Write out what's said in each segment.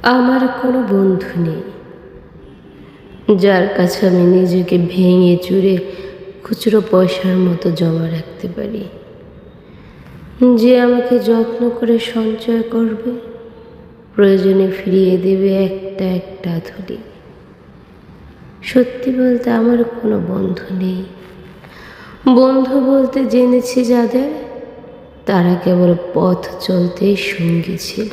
আমার কোনো বন্ধু নেই যার কাছে আমি নিজেকে ভেঙে চুরে খুচরো পয়সার মতো জমা রাখতে পারি, যে আমাকে যত্ন করে সঞ্চয় করবে, প্রয়োজনে ফিরিয়ে দেবে একটা একটা ধুলি। সত্যি বলতে আমার কোনো বন্ধু নেই। বন্ধু বলতে জেনেছি যাদের, তারা কেবল পথ চলতেই সঙ্গী ছিল।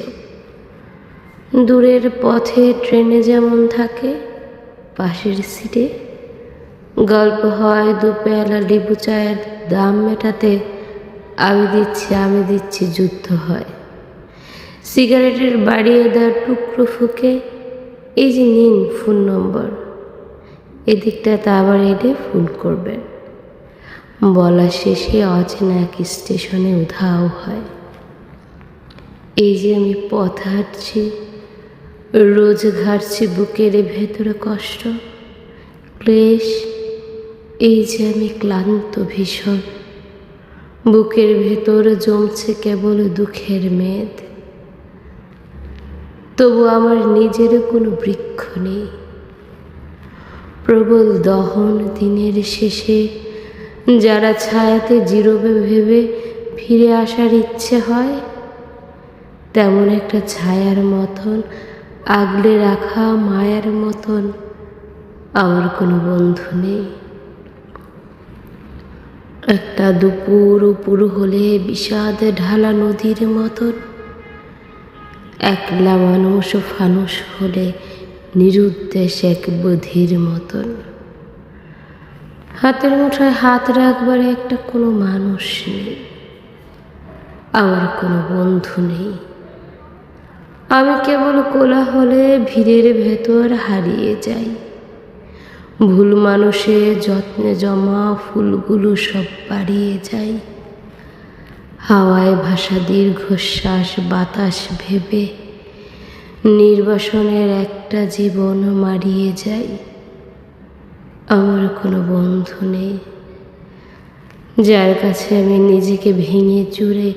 দূরের পথে ট্রেনে যেমন থাকে, পাশের সিটে গল্প হয়, দুপেয়ালা লেবু চায়ের দাম মেটাতে আমি দিচ্ছি যুদ্ধ হয়। সিগারেটের বাড়িয়ে দেওয়ার টুকরো ফুকে, এই যে নিন ফোন নম্বর, এদিকটাতে আবার এলে ফোন করবেন, বলা শেষে অচেনা এক স্টেশনে উধাও হয়। এই যে আমি পথ হাঁটছি, রোজ ঘাটছি বুকের ভেতরে কষ্ট ক্লেশ। এই যে আমি ক্লান্ত ভীষণ, বুকের ভেতর জমছে কেবল দুঃখের মেদ। তবু আমার নিজের কোনো বৃক্ষ নেই। প্রবল দহন দিনের শেষে যারা ছায়াতে জিরোবে ভেবে ফিরে আসার ইচ্ছে হয়, তেমন একটা ছায়ার মতন, আগলে রাখা মায়ার মতন আমার কোনো বন্ধু নেই। একটা দুপুর উপর হলে বিষাদ ঢালা নদীর মতন, একলা মানুষ ফানুষ হলে নিরুদ্দেশ এক বধির মতন। হাতের মুঠোয় হাত রাখবার একটা কোনো মানুষ নেই, আমার কোনো বন্ধু নেই। আমি কেবল কোলাহলে ভিড়ের ভেতর হারিয়ে যাই। ভুল মানুষে যত্নে জমা ফুলগুলো সব বাড়িয়ে যায়। হাওয়ায় ভাসা দীর্ঘশ্বাস বাতাস ভেবে নির্বাসনের একটা জীবন মারিয়ে যায়। আমার কোনো বন্ধু নেই যার কাছে আমি নিজেকে ভেঙে চুরে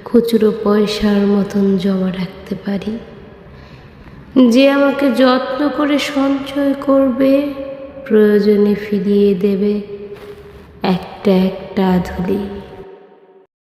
খুচরো পয়সার মতন জমা রাখতে পারি, যে আমাকে যত্ন করে সঞ্চয় করবে, প্রয়োজনে ফিরিয়ে দেবে একটা একটা ধুলি।